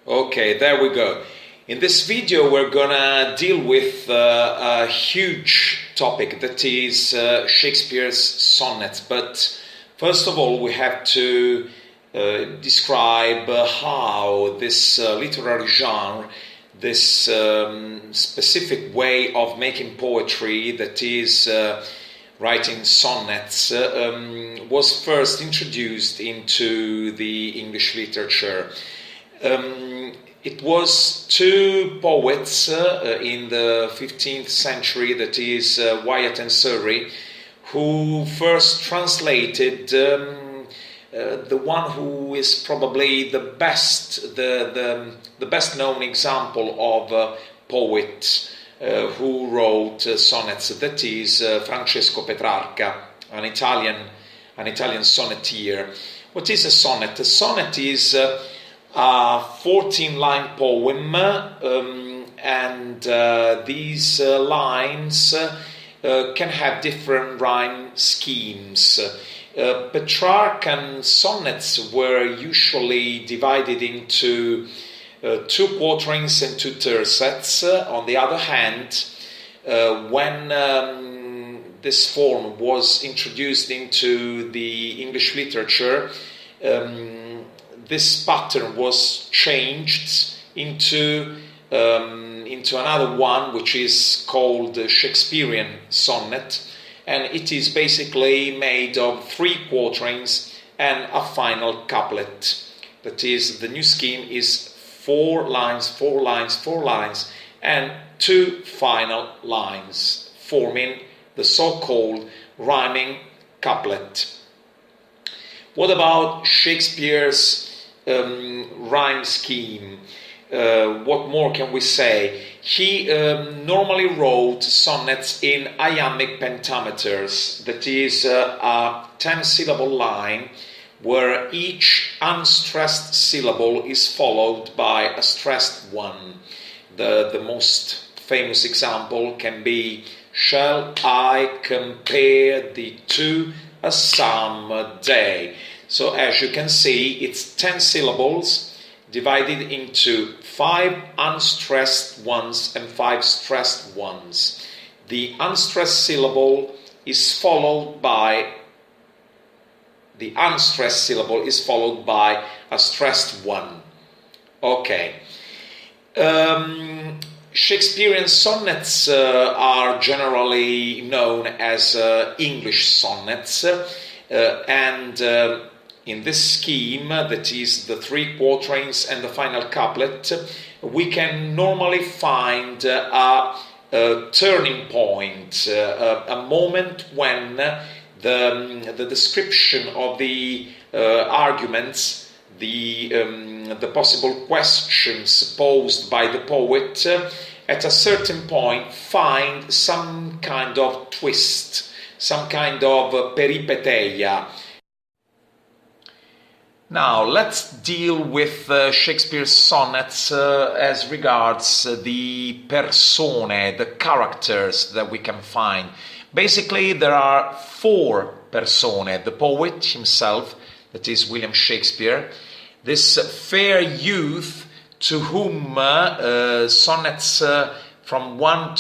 Okay, there we go. In this video we're gonna deal with a huge topic that is Shakespeare's sonnets. But first of all we have to describe how this literary genre, this specific way of making poetry, that is writing sonnets, was first introduced into the English literature. It was two poets in the 15th century, that is Wyatt and Surrey, who first translated the one who is probably the best, the best known example of a poet who wrote sonnets, that is Francesco Petrarca, an Italian sonneteer. What is a sonnet? A sonnet is a 14-line poem, and these lines can have different rhyme schemes. Petrarchan sonnets were usually divided into two quatrains and two tercets. On the other hand, when this form was introduced into the English literature, this pattern was changed into another one, which is called the Shakespearean sonnet, and it is basically made of three quatrains and a final couplet. That is, the new scheme is 4 lines, 4 lines, 4 lines, and 2 final lines, forming the so-called rhyming couplet. What about Shakespeare's rhyme scheme? What more can we say? He normally wrote sonnets in iambic pentameters, that is a 10-syllable line where each unstressed syllable is followed by a stressed one. The most famous example can be, "Shall I compare thee to a summer day?" So as you can see, it's 10 syllables divided into 5 unstressed ones and 5 stressed ones. The unstressed syllable is followed by a stressed one. Okay. Shakespearean sonnets are generally known as English sonnets, and in this scheme, that is the 3 quatrains and the final couplet, we can normally find a turning point, a moment when the description of the arguments, the possible questions posed by the poet, at a certain point find some kind of twist, some kind of peripeteia. Now, let's deal with Shakespeare's sonnets as regards the persone, the characters that we can find. Basically, there are 4 persone: the poet himself, that is William Shakespeare, this fair youth to whom sonnets from 1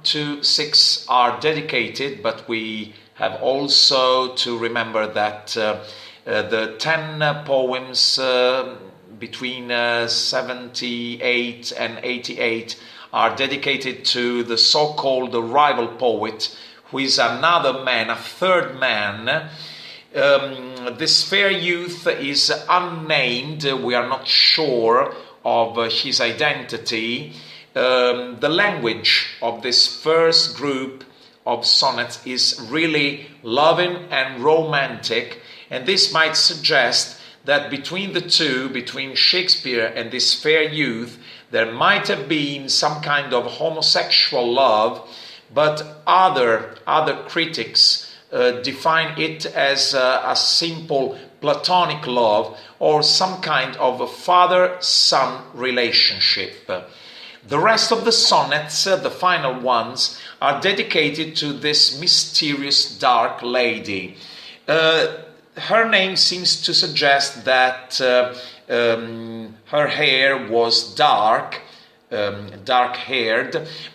to 6 are dedicated, but we have also to remember that the 10 poems between 78 and 88 are dedicated to the so-called rival poet, who is another man, a third man. This fair youth is unnamed. We are not sure of his identity. The language of this first group of sonnets is really loving and romantic, and this might suggest that between the two, between Shakespeare and this fair youth, there might have been some kind of homosexual love, but other critics define it as a simple platonic love or some kind of a father-son relationship. The rest of the sonnets, the final ones, are dedicated to this mysterious dark lady. Her name seems to suggest that her hair was dark-haired,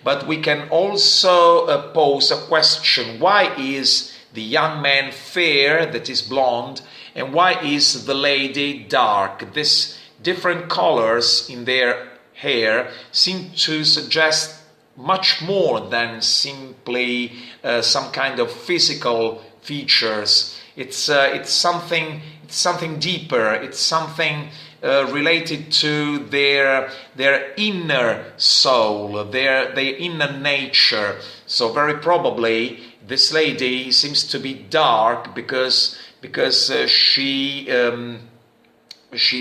but we can also pose a question: why is the young man fair, that is blonde, and why is the lady dark? These different colors in their hair seem to suggest much more than simply some kind of physical features. It's something deeper. It's something related to their inner soul, their inner nature. So very probably this lady seems to be dark because she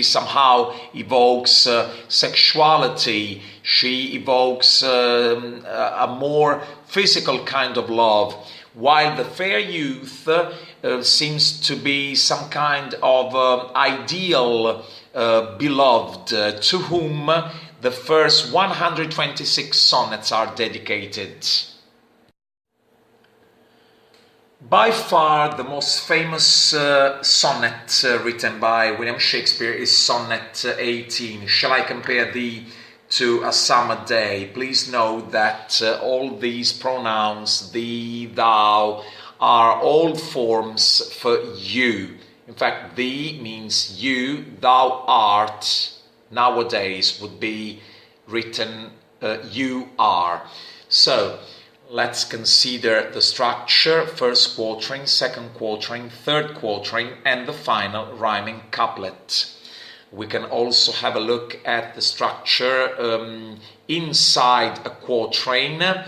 somehow evokes sexuality. She evokes a more physical kind of love, while the fair youth seems to be some kind of ideal beloved to whom the first 126 sonnets are dedicated. By far the most famous sonnet written by William Shakespeare is Sonnet 18. Shall I compare thee to a summer day? Please note that all these pronouns, thee, thou, are all forms for you. In fact, thee means you, thou art, nowadays would be written you are. So, let's consider the structure: first quatrain, second quatrain, third quatrain, and the final rhyming couplet. We can also have a look at the structure inside a quatrain.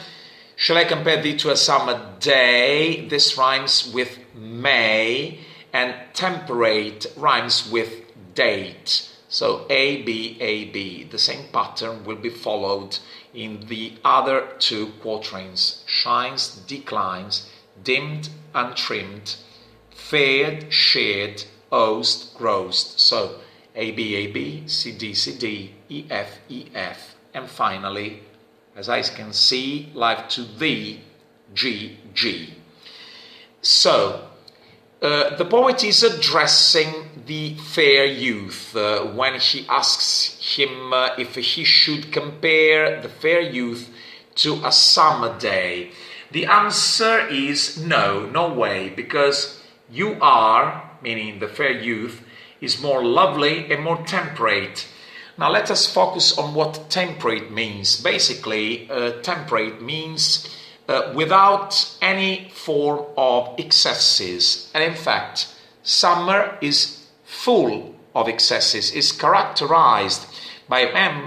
Shall I compare thee to a summer day? This rhymes with may, and temperate rhymes with date. So A, B, A, B. The same pattern will be followed in the other two quatrains: shines, declines, dimmed, untrimmed, fared, shared, osed, grossed. So A, B, A, B, C, D, C, D, E, F, E, F, and finally, as I can see, live to thee, G, G. So, the poet is addressing the fair youth when he asks him if he should compare the fair youth to a summer day. The answer is no, no way, because you are, meaning the fair youth, is more lovely and more temperate. Now let us focus on what temperate means. Basically, temperate means without any form of excesses. And in fact, summer is full of excesses, is characterized by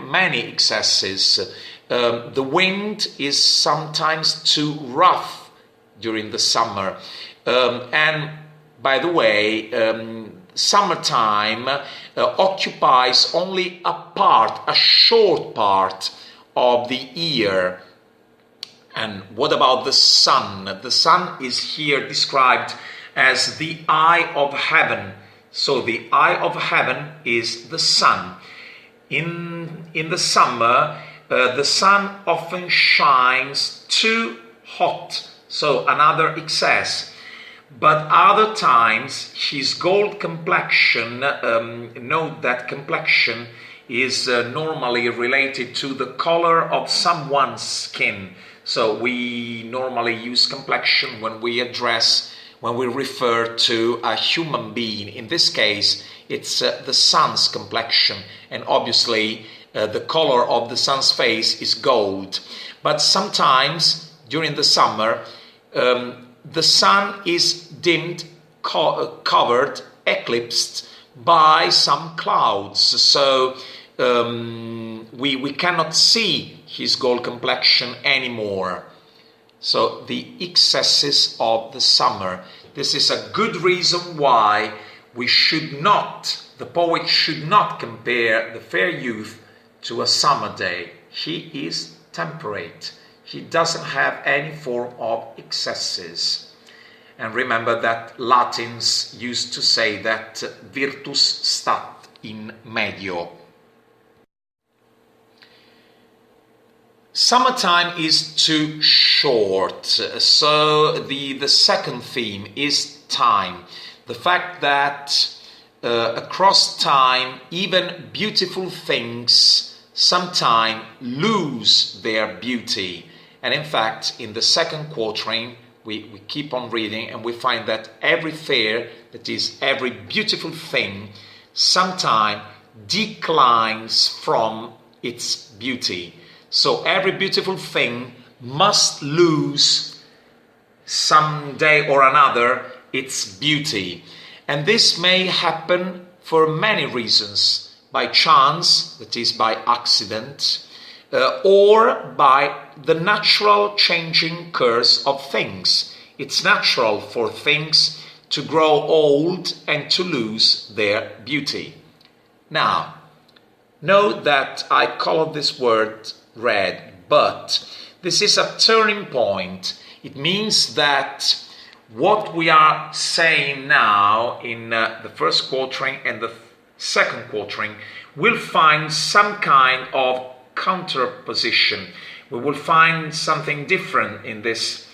many excesses. The wind is sometimes too rough during the summer. And by the way, summertime occupies only a short part of the year. And what about the sun? The sun is here described as the eye of heaven. So the eye of heaven is the sun. In the summer, the sun often shines too hot, so another excess. But other times, his gold complexion, note that complexion is normally related to the color of someone's skin. So we normally use complexion when we refer to a human being. In this case, it's the sun's complexion, and obviously the color of the sun's face is gold. But sometimes during the summer, the sun is dimmed, covered, eclipsed by some clouds. So we cannot see his gold complexion anymore. So the excesses of the summer. This is a good reason why the poet should not compare the fair youth to a summer day. He is temperate. He doesn't have any form of excesses. And remember that Latins used to say that virtus stat in medio. Summertime is too short, so the second theme is time. The fact that across time, even beautiful things sometimes lose their beauty. And in fact, in the second quatrain, we keep on reading and we find that every fair, that is, every beautiful thing, sometimes declines from its beauty. So every beautiful thing must lose someday or another its beauty. And this may happen for many reasons: by chance, that is, by accident, or by the natural changing course of things. It's natural for things to grow old and to lose their beauty. Now, note that I call this word red, but this is a turning point. It means that what we are saying now in the first quatrain and the second quatrain will find some kind of counterposition. We will find something different in this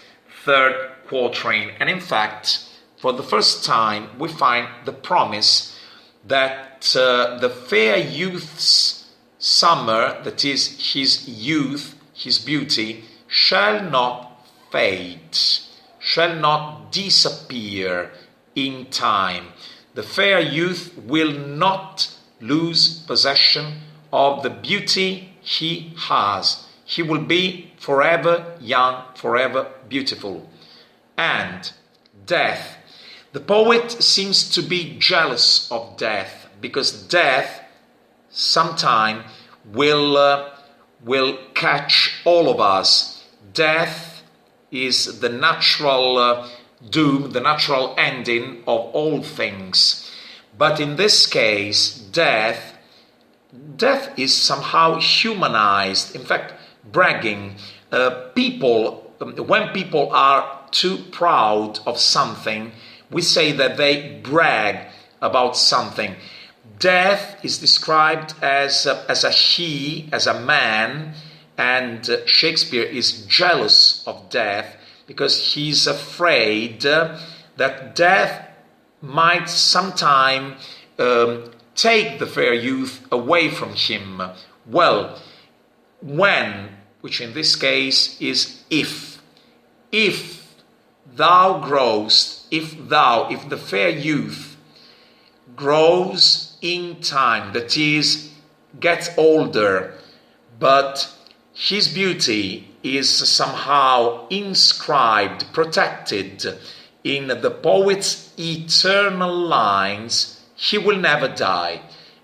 third quatrain. And in fact, for the first time, we find the promise that the fair youth's summer, that is, his youth, his beauty, shall not fade, shall not disappear in time. The fair youth will not lose possession of the beauty he has. He will be forever young, forever beautiful. And death. The poet seems to be jealous of death, because death sometime will catch all of us. Death is the natural doom, the natural ending of all things. But in this case, death is somehow humanized. In fact, bragging. When people are too proud of something, we say that they brag about something. Death is described as a he, as a man, and Shakespeare is jealous of death because he's afraid that death might sometime take the fair youth away from him. Well, when, which in this case is if thou growest, if the fair youth grows in time, that is, gets older, but his beauty is somehow inscribed, protected in the poet's eternal lines, he will never die,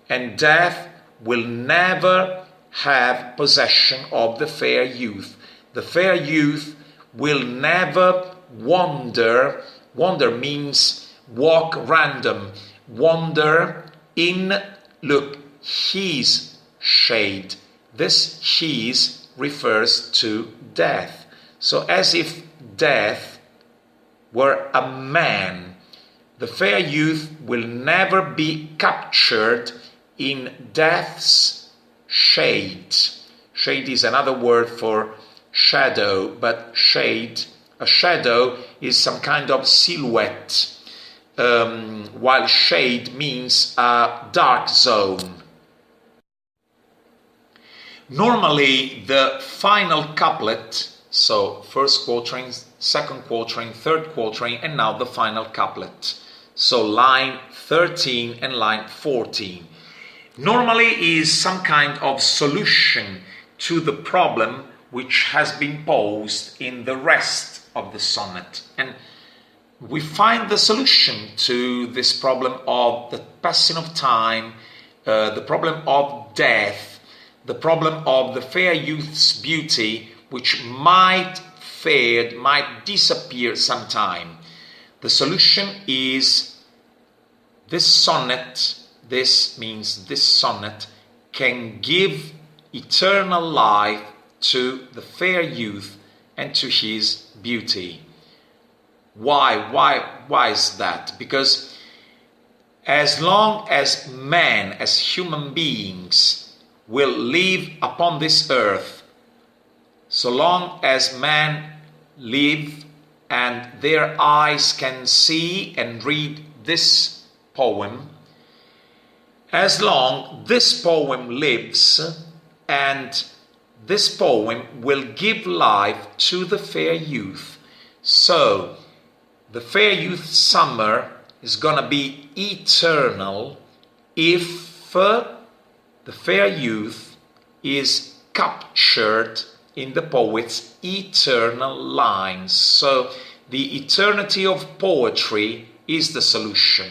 and death will never have possession of the fair youth. The fair youth will never wander. Wander means walk random. Wander in, look, his shade. This his refers to death. So as if death were a man, the fair youth will never be captured in death's shade. Shade is another word for shadow, but a shadow is some kind of silhouette, while shade means a dark zone. Normally, the final couplet, so first quatrain, second quatrain, third quatrain, and now the final couplet, so line 13 and line 14, normally is some kind of solution to the problem which has been posed in the rest of the sonnet. And we find the solution to this problem of the passing of time, the problem of death, the problem of the fair youth's beauty, which might fade, might disappear sometime. The solution is this sonnet. This means this sonnet can give eternal life to the fair youth and to his beauty. Why is that? Because as long as men, as human beings, will live upon this earth, so long as men live and their eyes can see and read this poem, as long this poem lives, and this poem will give life to the fair youth. So, the fair youth summer is gonna be eternal if the fair youth is captured in the poet's eternal lines. So, the eternity of poetry is the solution.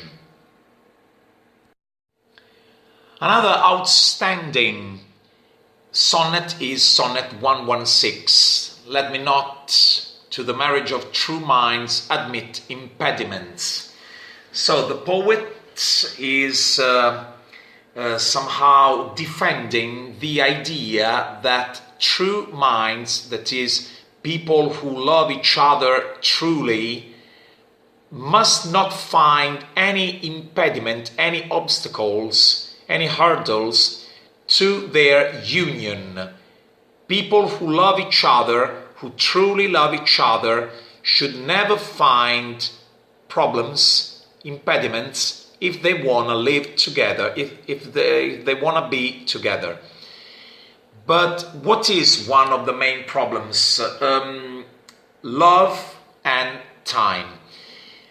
Another outstanding sonnet is Sonnet 116. Let me not, to the marriage of true minds, admit impediments. So the poet is somehow defending the idea that true minds, that is, people who love each other truly, must not find any impediment, any obstacles, any hurdles to their union. People who love each other, who truly love each other, should never find problems, impediments, if they want to live together, if they want to be together. But what is one of the main problems? Love and time.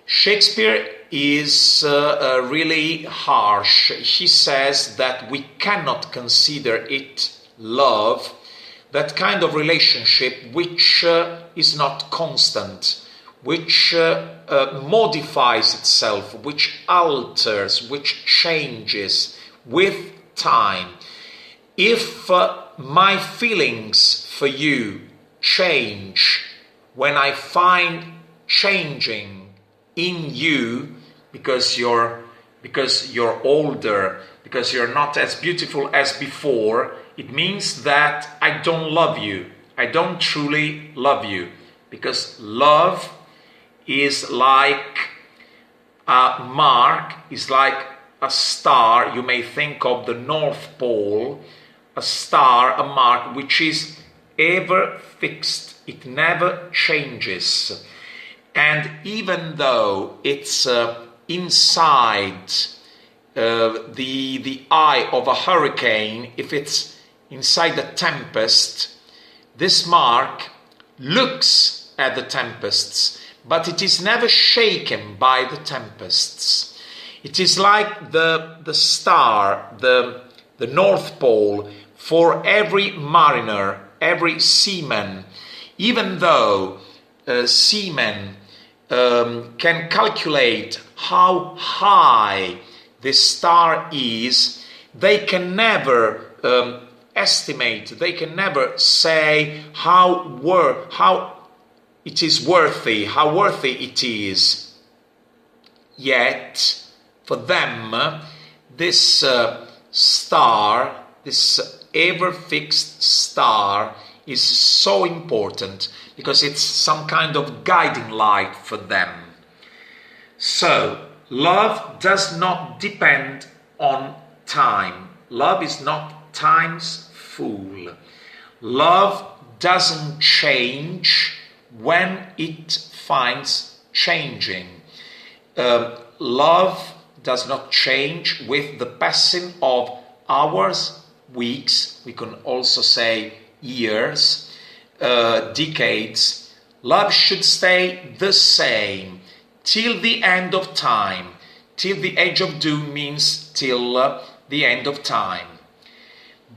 Shakespeare is really harsh. He says that we cannot consider it love, that kind of relationship which is not constant, which modifies itself, which alters, which changes with time. If my feelings for you change when I find changing in you, because you're older, because you're not as beautiful as before, it means that I don't love you. I don't truly love you, because love is like a mark, is like a star. You may think of the North Pole, a star, a mark which is ever fixed. It never changes. And even though it's inside the eye of a hurricane, if it's inside a tempest, this mark looks at the tempests, but it is never shaken by the tempests. It is like the star, the North Pole, for every mariner, every seaman. Even though seamen can calculate how high this star is, they can never estimate, they can never say how it is worthy, how worthy it is. Yet, for them, this star, this ever-fixed star, is so important because it's some kind of guiding light for them. So, love does not depend on time. Love is not time's fool. Love doesn't change when it finds changing. Love does not change with the passing of hours, weeks, we can also say years, decades. Love should stay the same till the end of time. Till the age of doom means till the end of time.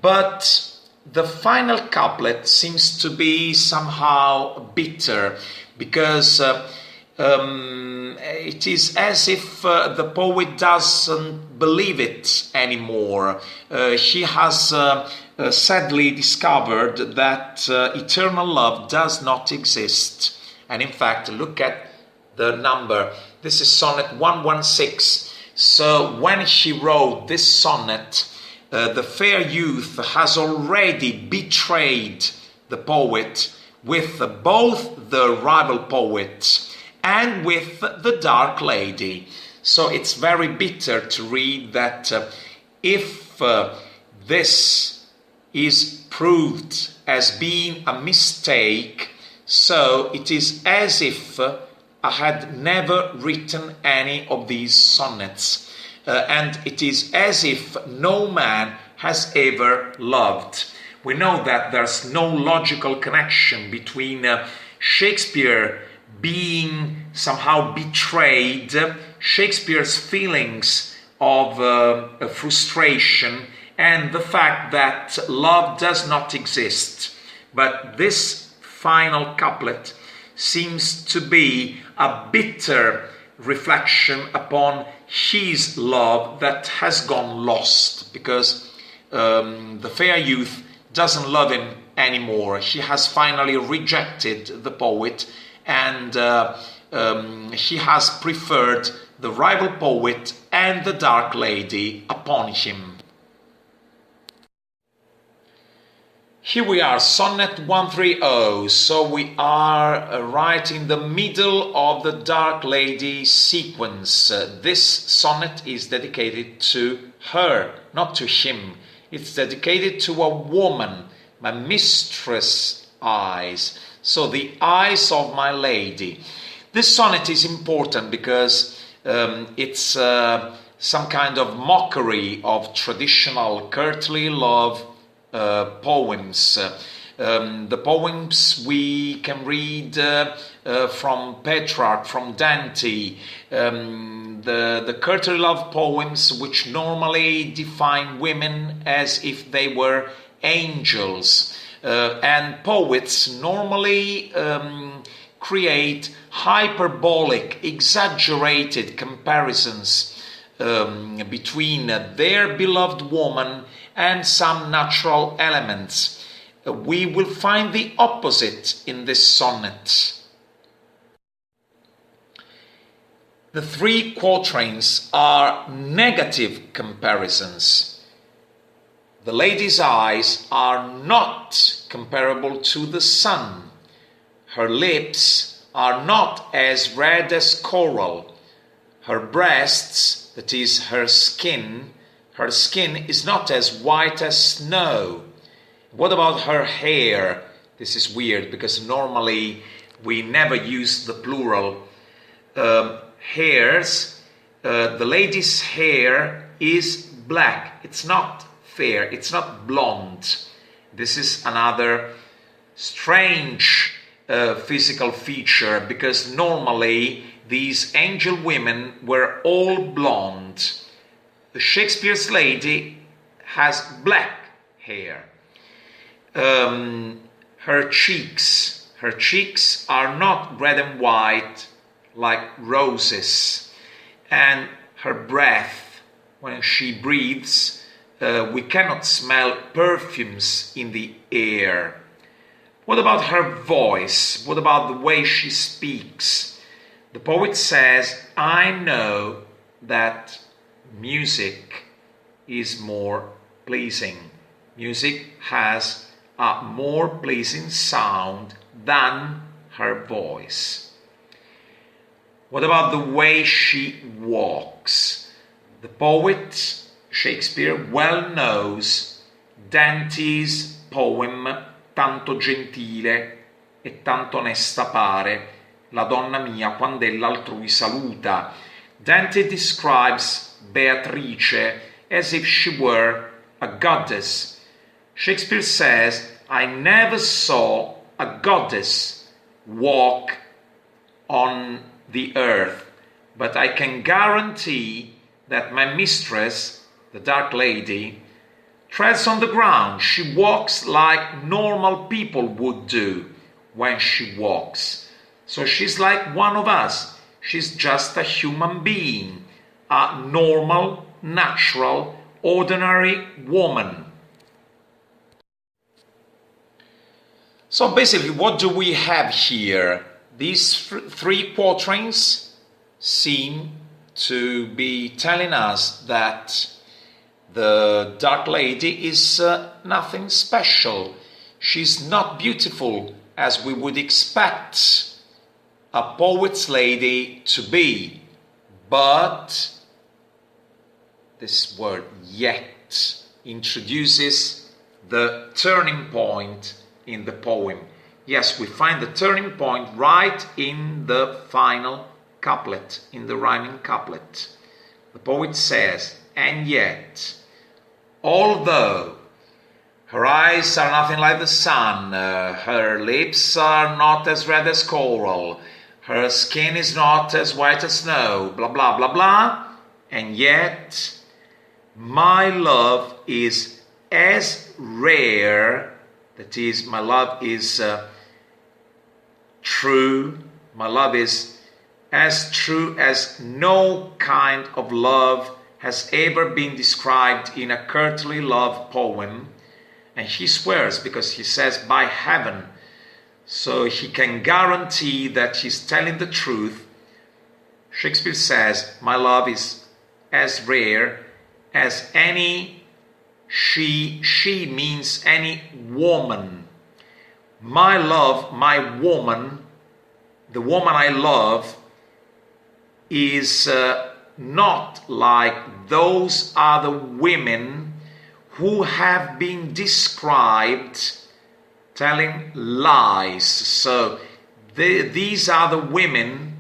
But the final couplet seems to be somehow bitter, because it is as if the poet doesn't believe it anymore. He has sadly discovered that eternal love does not exist. And in fact, look at the number. This is Sonnet 116. So when he wrote this sonnet, the fair youth has already betrayed the poet with both the rival poet and with the dark lady. So it's very bitter to read that if this is proved as being a mistake, so it is as if I had never written any of these sonnets. and it is as if no man has ever loved. We know that there's no logical connection between Shakespeare being somehow betrayed, Shakespeare's feelings of frustration, and the fact that love does not exist. But this final couplet seems to be a bitter reflection upon his love that has gone lost, because the fair youth doesn't love him anymore. She has finally rejected the poet, and he has preferred the rival poet and the dark lady upon him. Here we are, Sonnet 130, so we are right in the middle of the Dark Lady sequence. This sonnet is dedicated to her, not to him. It's dedicated to a woman, my mistress' eyes, so the eyes of my lady. This sonnet is important because it's some kind of mockery of traditional courtly love poems. The poems we can read from Petrarch, from Dante, the courtly love poems which normally define women as if they were angels. And poets normally create hyperbolic, exaggerated comparisons between their beloved woman and some natural elements. We will find the opposite in this sonnet. The three quatrains are negative comparisons. The lady's eyes are not comparable to the sun. Her lips are not as red as coral. Her breasts, that is, her skin is not as white as snow. What about her hair? This is weird because normally we never use the plural. Hairs. The lady's hair is black. It's not fair. It's not blonde. This is another strange physical feature, because normally these angel women were all blonde. Shakespeare's lady has black hair. Her cheeks are not red and white like roses, and her breath, when she breathes, we cannot smell perfumes in the air. What about her voice? What about the way she speaks? The poet says, I know that music is more pleasing. Music has a more pleasing sound than her voice. What about the way she walks? The poet, Shakespeare, well knows Dante's poem Tanto gentile e tanto onesta pare la donna mia quand'ella altrui saluta. Dante describes Beatrice as if she were a goddess. Shakespeare says, I never saw a goddess walk on the earth, but I can guarantee that my mistress, the Dark Lady, treads on the ground. She walks like normal people would do when she walks. So she's like one of us. She's just a human being, a normal, natural, ordinary woman. So basically, what do we have here? These three quatrains seem to be telling us that the Dark Lady is nothing special. She's not beautiful as we would expect a poet's lady to be. But this word yet introduces the turning point in the poem. Yes, we find the turning point right in the final couplet, in the rhyming couplet. the poet says, and yet, although her eyes are nothing like the sun, her lips are not as red as coral, her skin is not as white as snow, blah, blah, blah, blah, and yet my love is as rare, that is, my love is true, my love is as true as no kind of love has ever been described in a courtly love poem. And he swears, because he says by heaven, so he can guarantee that he's telling the truth. Shakespeare says, my love is as rare as any she means any woman. My love, my woman, the woman I love is not like those other women who have been described telling lies. So these other women,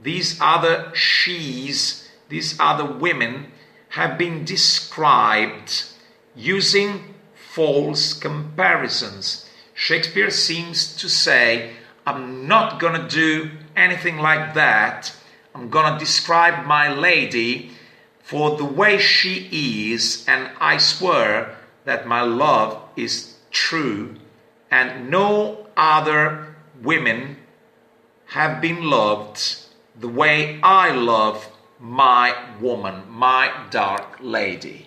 these other she's, these other women have been described using false comparisons. Shakespeare seems to say, I'm not going to do anything like that. I'm going to describe my lady for the way she is, and I swear that my love is true, and no other women have been loved the way I love my woman, my dark lady.